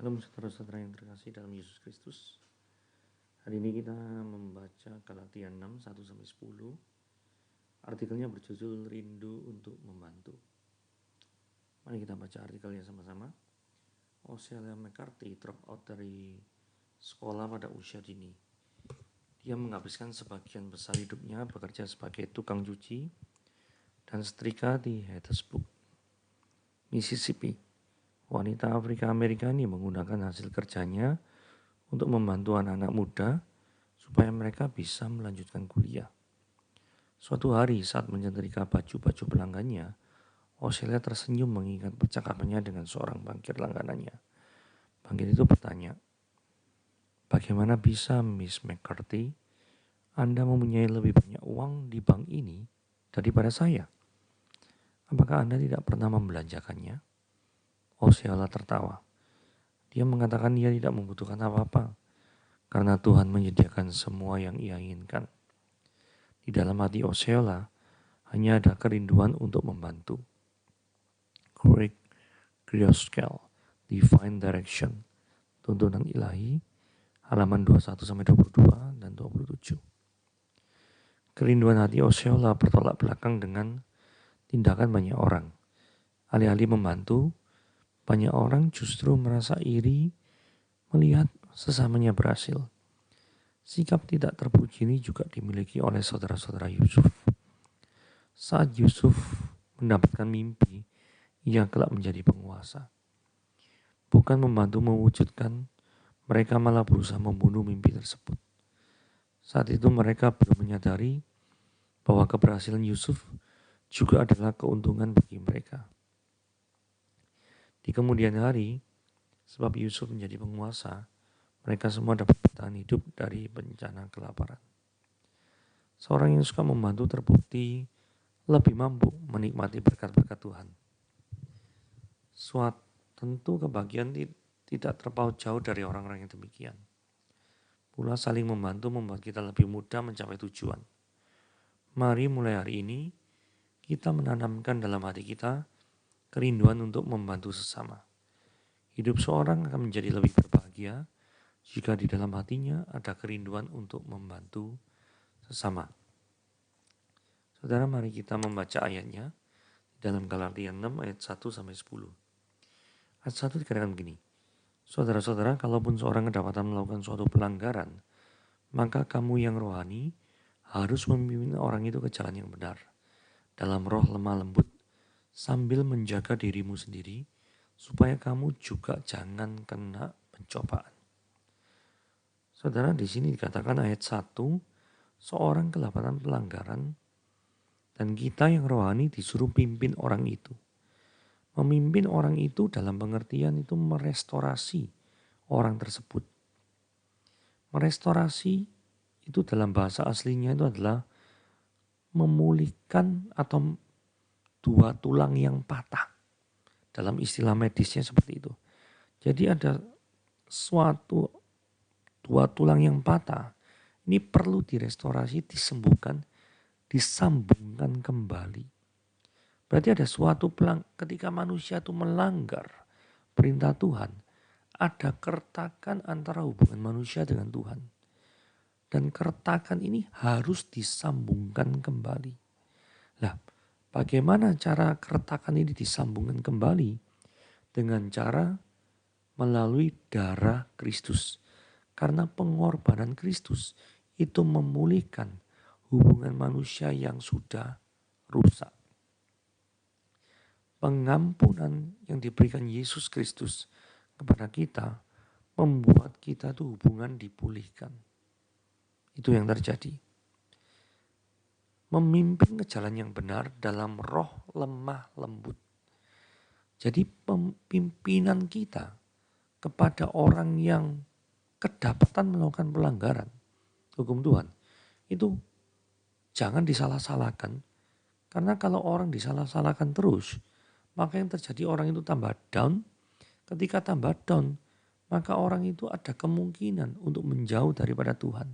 Shalom saudara-saudara yang terkasih dalam Yesus Kristus. Hari ini kita membaca Galatia 6, 1-10. Artikelnya berjudul Rindu untuk Membantu. Mari kita baca artikelnya sama-sama. Ocelia McCarthy drop out dari sekolah pada usia dini. Dia menghabiskan sebagian besar hidupnya bekerja sebagai tukang cuci dan setrika di Hattiesburg, Mississippi. Wanita Afrika Amerika ini menggunakan hasil kerjanya untuk membantu anak-anak muda supaya mereka bisa melanjutkan kuliah. Suatu hari saat menyetrika baju-baju pelanggannya, Ocelia tersenyum mengingat percakapannya dengan seorang bankir langganannya. Bankir itu bertanya, "Bagaimana bisa, Miss McCarthy, Anda mempunyai lebih banyak uang di bank ini daripada saya? Apakah Anda tidak pernah membelanjakannya?" Ocelia tertawa. Dia mengatakan dia tidak membutuhkan apa-apa karena Tuhan menyediakan semua yang ia inginkan. Di dalam hati Ocelia hanya ada kerinduan untuk membantu. Craig Groeschel, Divine Direction, Tuntunan Ilahi, halaman 21-22 dan 27. Kerinduan hati Ocelia bertolak belakang dengan tindakan banyak orang. Alih-alih membantu, banyak orang justru merasa iri melihat sesamanya berhasil. Sikap tidak terpuji ini juga dimiliki oleh saudara-saudara Yusuf. Saat Yusuf mendapatkan mimpi, ia kelak menjadi penguasa. Bukan membantu mewujudkan, mereka malah berusaha membunuh mimpi tersebut. Saat itu mereka belum menyadari bahwa keberhasilan Yusuf juga adalah keuntungan bagi mereka. Di kemudian hari, sebab Yusuf menjadi penguasa, mereka semua dapat bertahan hidup dari bencana kelaparan. Seorang yang suka membantu terbukti lebih mampu menikmati berkat-berkat Tuhan. Tentu kebahagiaan tidak terpaut jauh dari orang-orang yang demikian. Pula saling membantu membuat kita lebih mudah mencapai tujuan. Mari mulai hari ini kita menanamkan dalam hati kita kerinduan untuk membantu sesama. Hidup seorang akan menjadi lebih berbahagia jika di dalam hatinya ada kerinduan untuk membantu sesama. Saudara, mari kita membaca ayatnya dalam Galatia 6 ayat 1-10. Ayat 1 dikatakan begini, "Saudara-saudara, kalaupun seorang kedapatan melakukan suatu pelanggaran, maka kamu yang rohani harus memimpin orang itu ke jalan yang benar, dalam roh lemah lembut, sambil menjaga dirimu sendiri, supaya kamu juga jangan kena pencobaan." Saudara, di sini dikatakan ayat 1, seorang kelapatan pelanggaran dan kita yang rohani disuruh pimpin orang itu. Memimpin orang itu dalam pengertian itu merestorasi orang tersebut. Merestorasi itu dalam bahasa aslinya itu adalah memulihkan atau dua tulang yang patah. Dalam istilah medisnya seperti itu. Jadi ada suatu dua tulang yang patah. Ini perlu direstorasi, disembuhkan, disambungkan kembali. Berarti ada suatu ketika manusia itu melanggar perintah Tuhan, ada keretakan antara hubungan manusia dengan Tuhan. Dan keretakan ini harus disambungkan kembali. Nah, bagaimana cara keretakan ini disambungkan kembali? Dengan cara melalui darah Kristus. Karena pengorbanan Kristus itu memulihkan hubungan manusia yang sudah rusak. Pengampunan yang diberikan Yesus Kristus kepada kita membuat kita tuh hubungan dipulihkan. Itu yang terjadi. Memimpin ke jalan yang benar dalam roh lemah lembut. Jadi pimpinan kita kepada orang yang kedapatan melakukan pelanggaran hukum Tuhan itu jangan disalah-salahkan, karena kalau orang disalah-salahkan terus, maka yang terjadi orang itu tambah down. Ketika tambah down, maka orang itu ada kemungkinan untuk menjauh daripada Tuhan,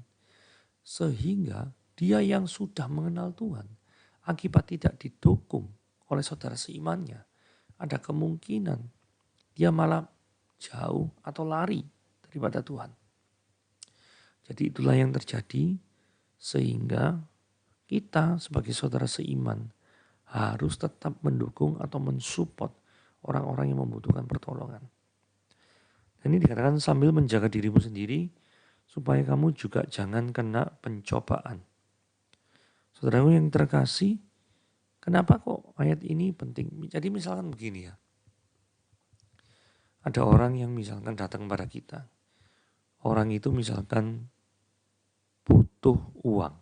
sehingga dia yang sudah mengenal Tuhan akibat tidak didukung oleh saudara seimannya, ada kemungkinan dia malah jauh atau lari daripada Tuhan. Jadi itulah yang terjadi sehingga kita sebagai saudara seiman harus tetap mendukung atau mensupport orang-orang yang membutuhkan pertolongan. Dan ini dikatakan sambil menjaga dirimu sendiri supaya kamu juga jangan kena pencobaan. Saudaraku yang terkasih, kenapa kok ayat ini penting? Jadi misalkan begini ya. Ada orang yang misalkan datang kepada kita. Orang itu misalkan butuh uang.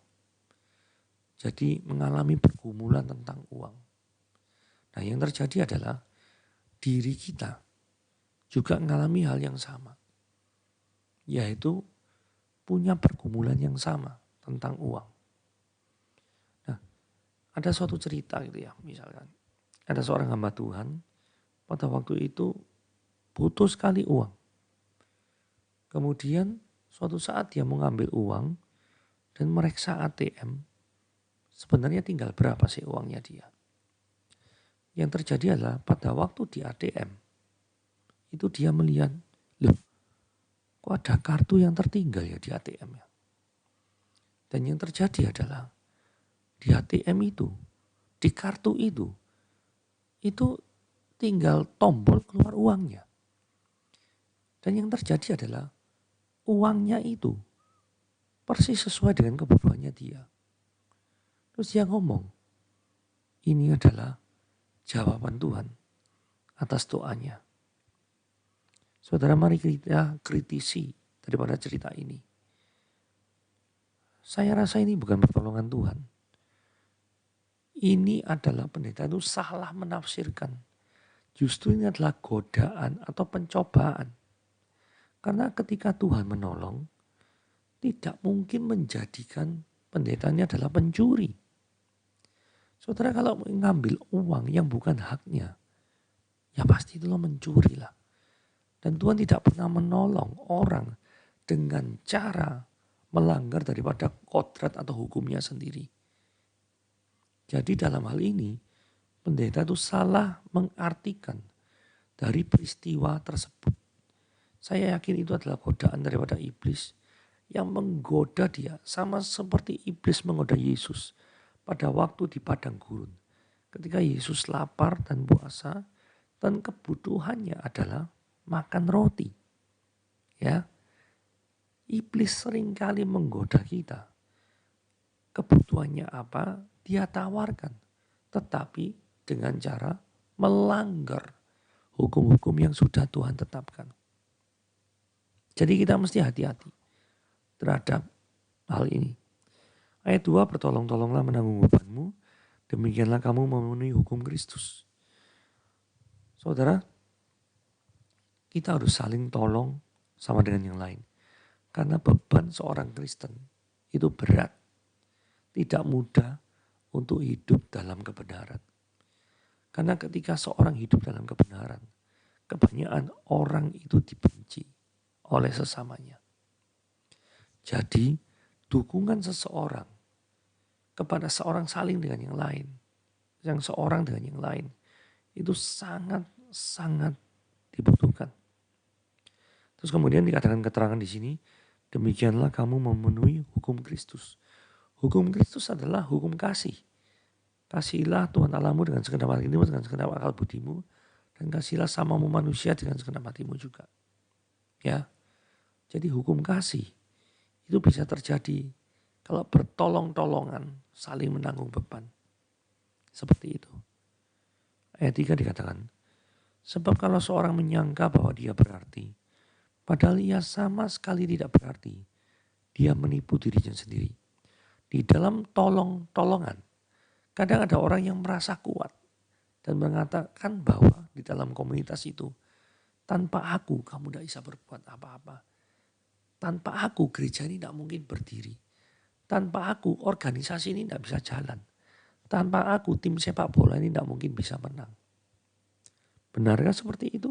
Jadi mengalami pergumulan tentang uang. Nah yang terjadi adalah diri kita juga mengalami hal yang sama. Yaitu punya pergumulan yang sama tentang uang. Nah ada suatu cerita gitu ya misalkan. Ada seorang hamba Tuhan pada waktu itu butuh sekali uang. Kemudian suatu saat dia mengambil uang dan mereksa ATM. Sebenarnya tinggal berapa sih uangnya dia. Yang terjadi adalah pada waktu di ATM. Itu dia melihat, loh kok ada kartu yang tertinggal ya di ATM ya. Dan yang terjadi adalah di ATM itu, di kartu itu tinggal tombol keluar uangnya. Dan yang terjadi adalah uangnya itu persis sesuai dengan kebutuhannya dia. Terus dia ngomong, ini adalah jawaban Tuhan atas doanya. Saudara mari kita kritisi daripada cerita ini. Saya rasa ini bukan pertolongan Tuhan. Ini adalah pendeta itu salah menafsirkan. Justru ini adalah godaan atau pencobaan. Karena ketika Tuhan menolong, tidak mungkin menjadikan pendetanya adalah pencuri. Saudara kalau mengambil uang yang bukan haknya, ya pasti itu mencuri lah. Dan Tuhan tidak pernah menolong orang dengan cara melanggar daripada kodrat atau hukumnya sendiri. Jadi dalam hal ini, pendeta itu salah mengartikan dari peristiwa tersebut. Saya yakin itu adalah godaan daripada iblis yang menggoda dia sama seperti iblis menggoda Yesus pada waktu di padang gurun. Ketika Yesus lapar dan puasa dan kebutuhannya adalah makan roti. Ya. Iblis seringkali menggoda kita. Kebutuhannya apa? Dia tawarkan. Tetapi dengan cara melanggar hukum-hukum yang sudah Tuhan tetapkan. Jadi kita mesti hati-hati terhadap hal ini. Ayat 2, bertolong-tolonglah menanggung bebanmu, demikianlah kamu memenuhi hukum Kristus. Saudara, kita harus saling tolong sama dengan yang lain. Karena beban seorang Kristen itu berat. Tidak mudah untuk hidup dalam kebenaran. Karena ketika seorang hidup dalam kebenaran, kebanyakan orang itu dibenci oleh sesamanya. Jadi dukungan seseorang kepada seorang saling dengan yang lain, yang seorang dengan yang lain, itu sangat-sangat dibutuhkan. Terus kemudian dikatakan keterangan di sini, demikianlah kamu memenuhi hukum Kristus. Hukum Kristus adalah hukum kasih. Kasihilah Tuhan Allahmu dengan segenap hatimu, dengan segenap akal budimu, dan kasihlah samamu manusia dengan segenap hatimu juga. Ya, jadi hukum kasih itu bisa terjadi kalau bertolong-tolongan saling menanggung beban. Seperti itu. Ayat 3 dikatakan, sebab kalau seorang menyangka bahwa dia berarti, padahal ia sama sekali tidak berarti, dia menipu dirinya sendiri. Di dalam tolong-tolongan, kadang ada orang yang merasa kuat dan mengatakan bahwa di dalam komunitas itu, tanpa aku kamu tidak bisa berbuat apa-apa. Tanpa aku gereja ini tidak mungkin berdiri. Tanpa aku organisasi ini tidak bisa jalan. Tanpa aku tim sepak bola ini tidak mungkin bisa menang. Benarkah seperti itu?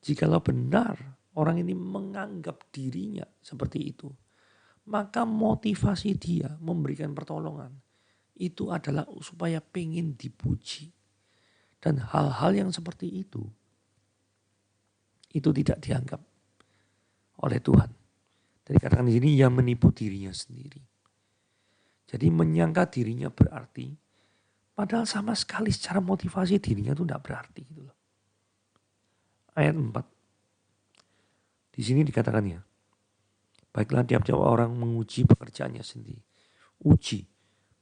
Jikalau benar orang ini menganggap dirinya seperti itu, maka motivasi dia memberikan pertolongan itu adalah supaya pengen dipuji. Dan hal-hal yang seperti itu itu tidak dianggap oleh Tuhan. Jadi katakan di sini ia menipu dirinya sendiri. Jadi menyangka dirinya berarti, padahal sama sekali secara motivasi dirinya itu tidak berarti gitu loh. Ayat 4. Di sini dikatakan ya, baiklah tiap-tiap orang menguji pekerjaannya sendiri. Uji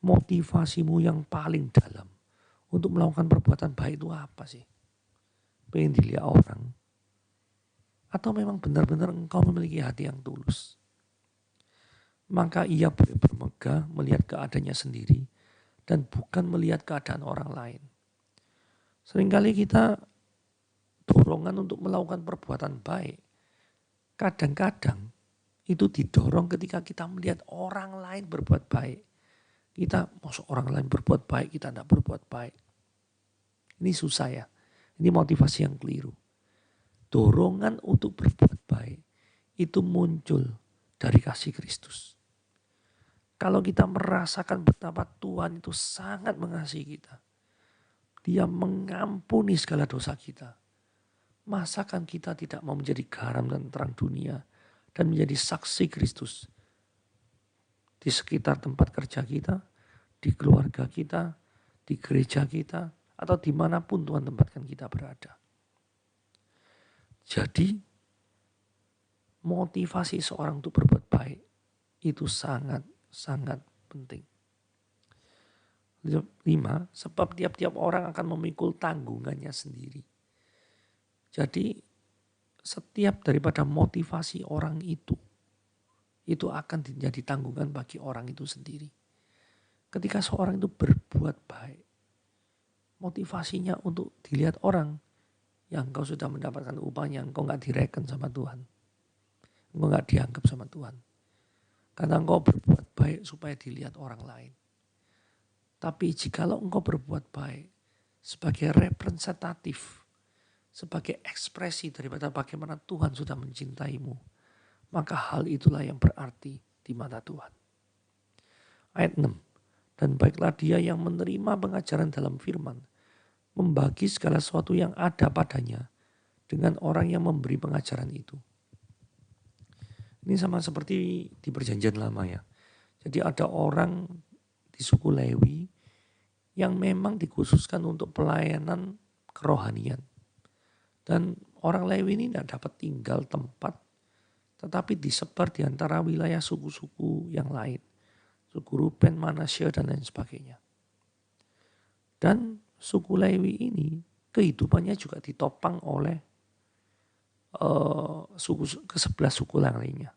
motivasimu yang paling dalam untuk melakukan perbuatan baik itu apa sih? Pengen dilihat orang? Atau memang benar-benar engkau memiliki hati yang tulus? Maka ia boleh bermegah melihat keadaannya sendiri dan bukan melihat keadaan orang lain. Seringkali kita dorongan untuk melakukan perbuatan baik. Kadang-kadang itu didorong ketika kita melihat orang lain berbuat baik. Kita, maksud orang lain berbuat baik, kita tidak berbuat baik. Ini susah ya. Ini motivasi yang keliru. Dorongan untuk berbuat baik itu muncul dari kasih Kristus. Kalau kita merasakan betapa Tuhan itu sangat mengasihi kita. Dia mengampuni segala dosa kita. Masakan kita tidak mau menjadi garam dan terang dunia dan menjadi saksi Kristus di sekitar tempat kerja kita, di keluarga kita, di gereja kita, atau dimanapun Tuhan tempatkan kita berada. Jadi motivasi seorang untuk berbuat baik itu sangat penting. 5. Sebab tiap-tiap orang akan memikul tanggungannya sendiri. Jadi setiap daripada motivasi orang itu akan menjadi tanggungan bagi orang itu sendiri. Ketika seorang itu berbuat baik, motivasinya untuk dilihat orang, yang engkau sudah mendapatkan upahnya, engkau gak direken sama Tuhan. Engkau gak dianggap sama Tuhan. Karena engkau berbuat baik supaya dilihat orang lain. Tapi jikalau engkau berbuat baik sebagai representatif, sebagai ekspresi daripada bagaimana Tuhan sudah mencintaimu, maka hal itulah yang berarti di mata Tuhan. Ayat 6. Dan baiklah dia yang menerima pengajaran dalam firman, membagi segala sesuatu yang ada padanya dengan orang yang memberi pengajaran itu. Ini sama seperti di perjanjian lama ya. Jadi ada orang di suku Lewi yang memang dikhususkan untuk pelayanan kerohanian. Dan orang Lewi ini tidak dapat tinggal tempat, tetapi disebar di antara wilayah suku-suku yang lain. Suku Ruben, Manasye, dan lain sebagainya. Dan suku Lewi ini kehidupannya juga ditopang oleh ke-11 suku lainnya.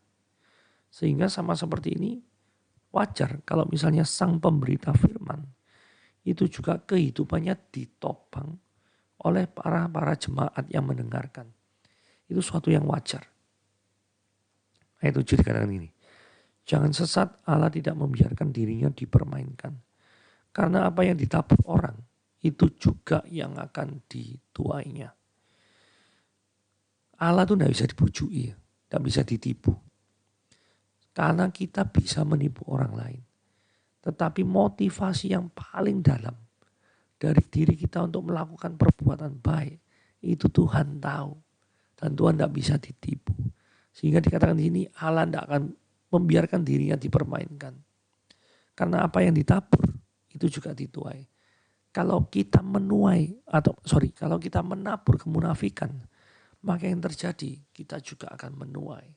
Sehingga sama seperti ini wajar kalau misalnya sang pemberita firman itu juga kehidupannya ditopang oleh para jemaat yang mendengarkan. Itu suatu yang wajar. Ayat 7 dikatakan ini. Jangan sesat, Allah tidak membiarkan dirinya dipermainkan. Karena apa yang ditabur orang, itu juga yang akan dituainya. Allah itu tidak bisa dibujuki, tidak bisa ditipu. Karena kita bisa menipu orang lain. Tetapi motivasi yang paling dalam dari diri kita untuk melakukan perbuatan baik, itu Tuhan tahu. Dan Tuhan tidak bisa ditipu. Sehingga dikatakan di sini Allah tidak akan membiarkan dirinya dipermainkan. Karena apa yang ditabur itu juga dituai. Kalau kita kalau kita menabur kemunafikan, maka yang terjadi kita juga akan menuai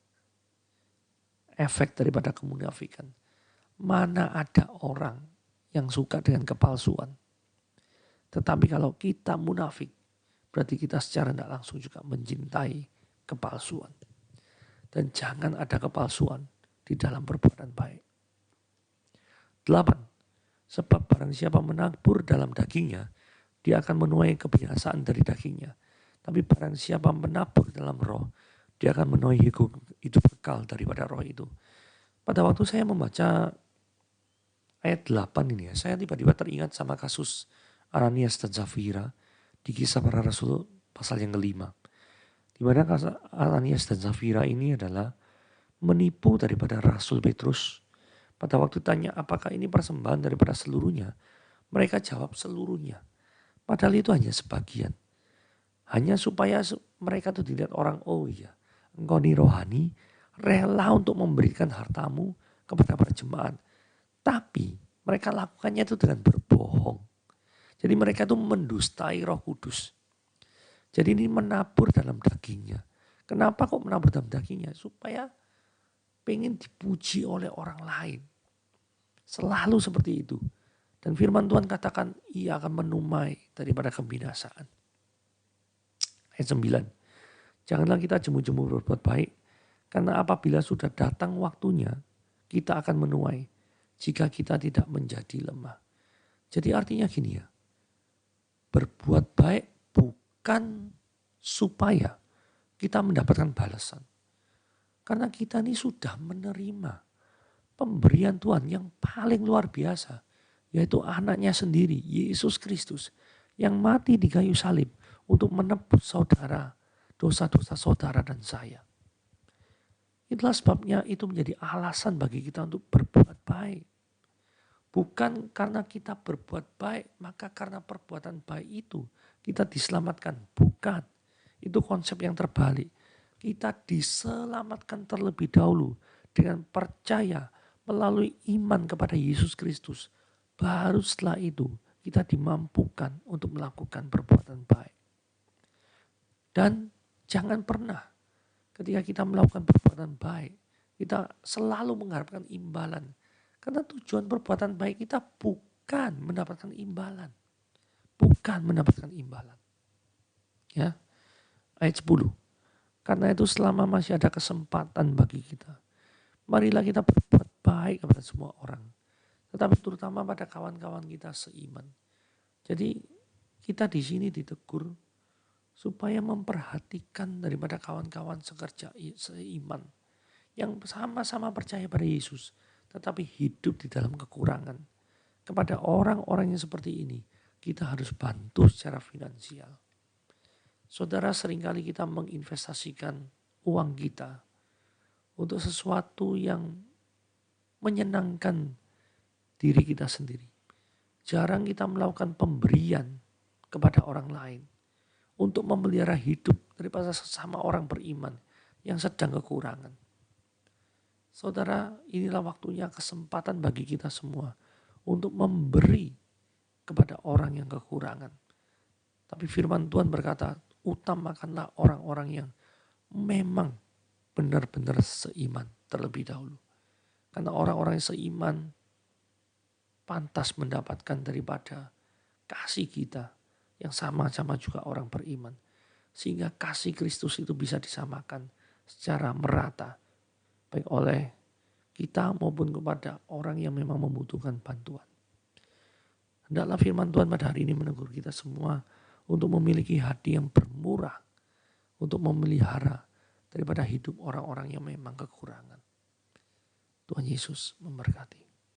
efek daripada kemunafikan. Mana ada orang yang suka dengan kepalsuan. Tetapi kalau kita munafik, berarti kita secara tidak langsung juga mencintai kepalsuan. Dan jangan ada kepalsuan di dalam perbuatan baik. 8. Sebab barang siapa menabur dalam dagingnya, dia akan menuai kebinasaan dari dagingnya. Tapi barang siapa menabur dalam roh, dia akan menuai hidup kekal daripada roh itu. Pada waktu saya membaca ayat 8 ini ya, saya tiba-tiba teringat sama kasus Ananias dan Safira di Kisah Para Rasul pasal yang ke-5. Di mana Ananias dan Safira ini adalah menipu daripada Rasul Petrus. Pada waktu tanya apakah ini persembahan daripada seluruhnya, mereka jawab seluruhnya. Padahal itu hanya sebagian. Hanya supaya mereka tuh dilihat orang, oh iya, engkau ini rohani, rela untuk memberikan hartamu kepada para jemaat. Tapi mereka lakukannya itu dengan berbohong. Jadi mereka itu mendustai Roh Kudus. Jadi ini menabur dalam dagingnya. Kenapa kok menabur dalam dagingnya? Supaya pengen dipuji oleh orang lain. Selalu seperti itu. Dan firman Tuhan katakan ia akan menumai daripada kebinasaan. Ayat 9. Janganlah kita jemu-jemu berbuat baik. Karena apabila sudah datang waktunya, kita akan menuai. Jika kita tidak menjadi lemah. Jadi artinya gini ya. Berbuat baik bukan supaya kita mendapatkan balasan. Karena kita ini sudah menerima pemberian Tuhan yang paling luar biasa. Yaitu anaknya sendiri, Yesus Kristus. Yang mati di kayu salib untuk menebus saudara, dosa-dosa saudara dan saya. Itulah sebabnya itu menjadi alasan bagi kita untuk berbuat baik. Bukan karena kita berbuat baik, maka karena perbuatan baik itu kita diselamatkan. Bukan. Itu konsep yang terbalik. Kita diselamatkan terlebih dahulu dengan percaya melalui iman kepada Yesus Kristus. Baru setelah itu kita dimampukan untuk melakukan perbuatan baik. Dan jangan pernah ketika kita melakukan perbuatan baik, kita selalu mengharapkan imbalan. Karena tujuan perbuatan baik kita bukan mendapatkan imbalan. Bukan mendapatkan imbalan. Ya. Ayat 10. Karena itu selama masih ada kesempatan bagi kita, marilah kita berbuat baik kepada semua orang. Tetapi terutama pada kawan-kawan kita seiman. Jadi kita di sini ditegur supaya memperhatikan daripada kawan-kawan sekerja seiman. Yang sama-sama percaya pada Yesus. Tetapi hidup di dalam kekurangan. Kepada orang-orang yang seperti ini, kita harus bantu secara finansial. Saudara, seringkali kita menginvestasikan uang kita untuk sesuatu yang menyenangkan diri kita sendiri. Jarang kita melakukan pemberian kepada orang lain untuk memelihara hidup daripada sesama orang beriman yang sedang kekurangan. Saudara, inilah waktunya kesempatan bagi kita semua untuk memberi kepada orang yang kekurangan. Tapi firman Tuhan berkata, utamakanlah orang-orang yang memang benar-benar seiman terlebih dahulu. Karena orang-orang yang seiman pantas mendapatkan daripada kasih kita yang sama-sama juga orang beriman. Sehingga kasih Kristus itu bisa disamakan secara merata. Baik oleh kita maupun kepada orang yang memang membutuhkan bantuan. Hendaklah firman Tuhan pada hari ini menegur kita semua untuk memiliki hati yang bermurah. Untuk memelihara daripada hidup orang-orang yang memang kekurangan. Tuhan Yesus memberkati.